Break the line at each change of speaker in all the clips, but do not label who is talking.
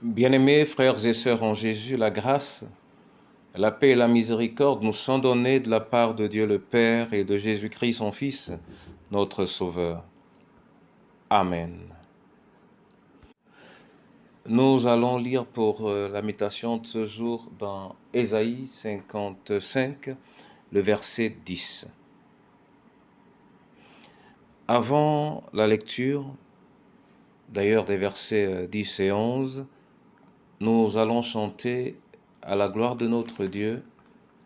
Bien-aimés frères et sœurs en Jésus, la grâce, la paix et la miséricorde nous sont données de la part de Dieu le Père et de Jésus-Christ son Fils, notre Sauveur. Amen. Nous allons lire pour la méditation de ce jour dans Ésaïe 55, le verset 10. Avant la lecture, d'ailleurs des versets 10 et 11, nous allons chanter à la gloire de notre Dieu,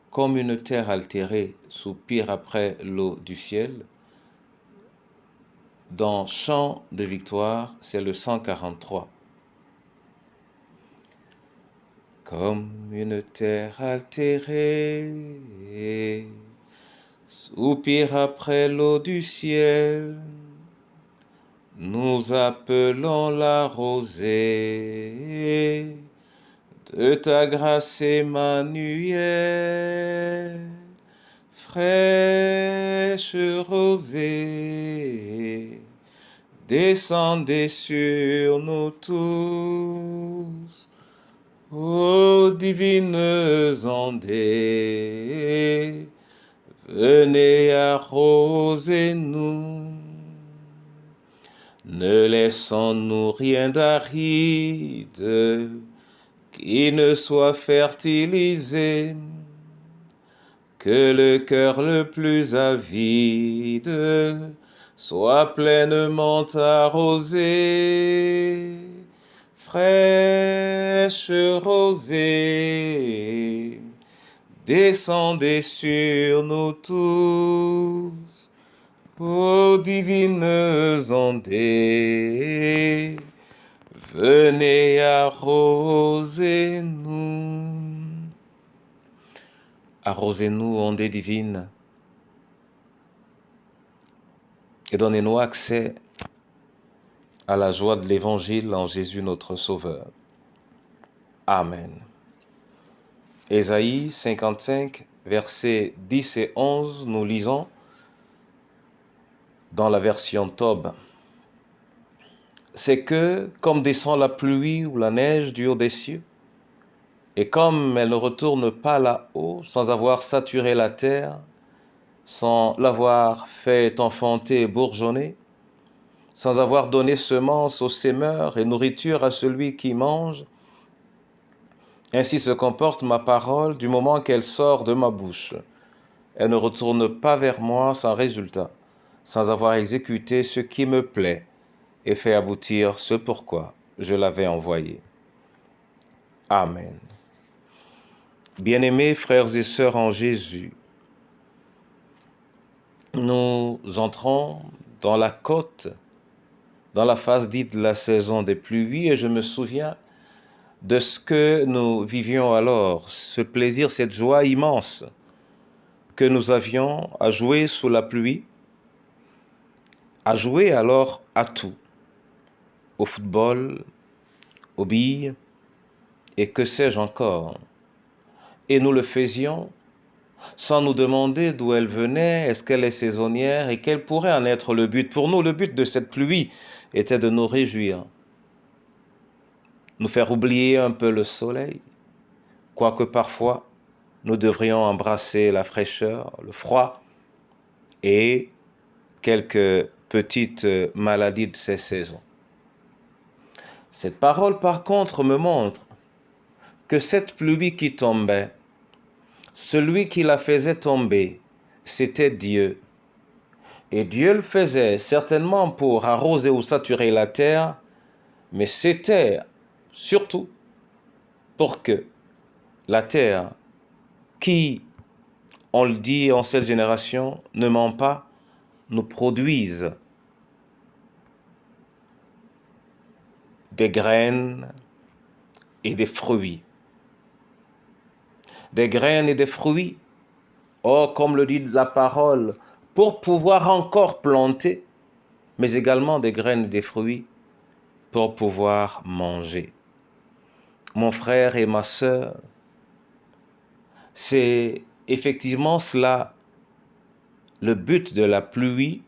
comme une terre altérée soupire après l'eau du ciel. Dans Chant de victoire, c'est le 143. Comme une terre altérée soupire après l'eau du ciel, nous appelons la rosée de ta grâce Emmanuel, fraîche rosée, descendez sur nous tous, ô divines ondées, venez arroser-nous. Ne laissons-nous rien d'aride qui ne soit fertilisé, que le cœur le plus avide soit pleinement arrosé. Fraîche rosée, descendez sur nous tous, ô divines ondées, venez arroser-nous. Arrosez-nous, ondées divines, et donnez-nous accès à la joie de l'Évangile en Jésus notre Sauveur. Amen. Ésaïe 55, versets 10 et 11, nous lisons dans la version Tob. C'est que, comme descend la pluie ou la neige du haut des cieux, et comme elle ne retourne pas là-haut sans avoir saturé la terre, sans l'avoir fait enfanter et bourgeonner, sans avoir donné semence aux semeurs et nourriture à celui qui mange, ainsi se comporte ma parole du moment qu'elle sort de ma bouche. Elle ne retourne pas vers moi sans résultat, sans avoir exécuté ce qui me plaît et fait aboutir ce pourquoi je l'avais envoyée. Amen. Bien-aimés frères et sœurs en Jésus, nous entrons dans la côte, dans la phase dite de la saison des pluies, et je me souviens de ce que nous vivions alors, ce plaisir, cette joie immense que nous avions à jouer sous la pluie, à jouer alors à tout, au football, aux billes, et que sais-je encore. Et nous le faisions sans nous demander d'où elle venait, est-ce qu'elle est saisonnière et quel pourrait en être le but. Pour nous, le but de cette pluie était de nous réjouir, nous faire oublier un peu le soleil, quoique parfois nous devrions embrasser la fraîcheur, le froid et quelques petites maladies de ces saisons. Cette parole, par contre, me montre que cette pluie qui tombait, celui qui la faisait tomber, c'était Dieu. Et Dieu le faisait certainement pour arroser ou saturer la terre, mais c'était surtout pour que la terre, qui, on le dit en cette génération, ne ment pas, nous produise des graines et des fruits. Des graines et des fruits, or, comme le dit la parole, pour pouvoir encore planter, mais également des graines et des fruits pour pouvoir manger. Mon frère et ma sœur, c'est effectivement cela le but de la pluie,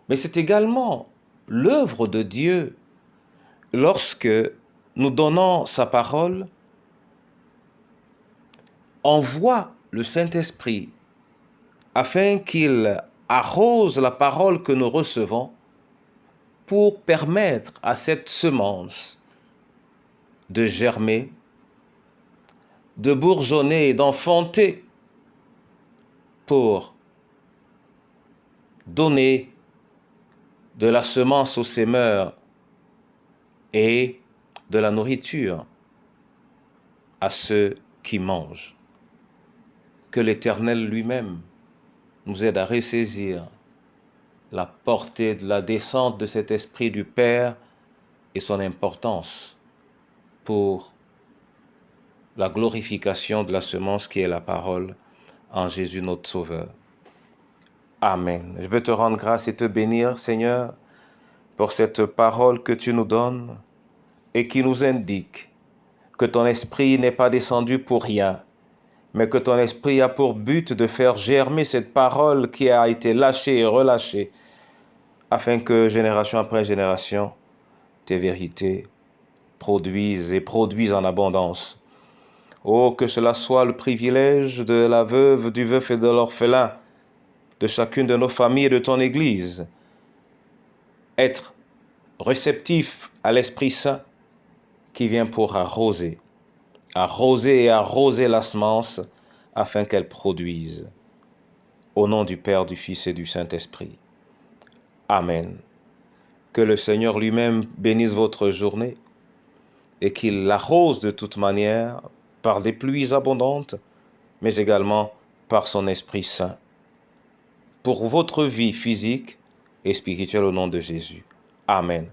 mais c'est également l'œuvre de Dieu lorsque nous donnant sa parole, envoie le Saint-Esprit afin qu'il arrose la parole que nous recevons pour permettre à cette semence de germer, de bourgeonner et d'enfanter pour donner de la semence aux semeurs et de la nourriture à ceux qui mangent. Que l'Éternel lui-même nous aide à ressaisir la portée de la descente de cet Esprit du Père et son importance pour la glorification de la semence qui est la parole en Jésus notre Sauveur. Amen. Je veux te rendre grâce et te bénir, Seigneur, pour cette parole que tu nous donnes et qui nous indique que ton esprit n'est pas descendu pour rien, mais que ton esprit a pour but de faire germer cette parole qui a été lâchée et relâchée, afin que génération après génération, tes vérités produisent et produisent en abondance. Oh, que cela soit le privilège de la veuve, du veuf et de l'orphelin, de chacune de nos familles et de ton Église, être réceptif à l'Esprit Saint qui vient pour arroser et arroser la semence afin qu'elle produise. Au nom du Père, du Fils et du Saint-Esprit. Amen. Que le Seigneur lui-même bénisse votre journée et qu'il l'arrose de toute manière par des pluies abondantes, mais également par son Esprit Saint, pour votre vie physique et spirituelle au nom de Jésus. Amen.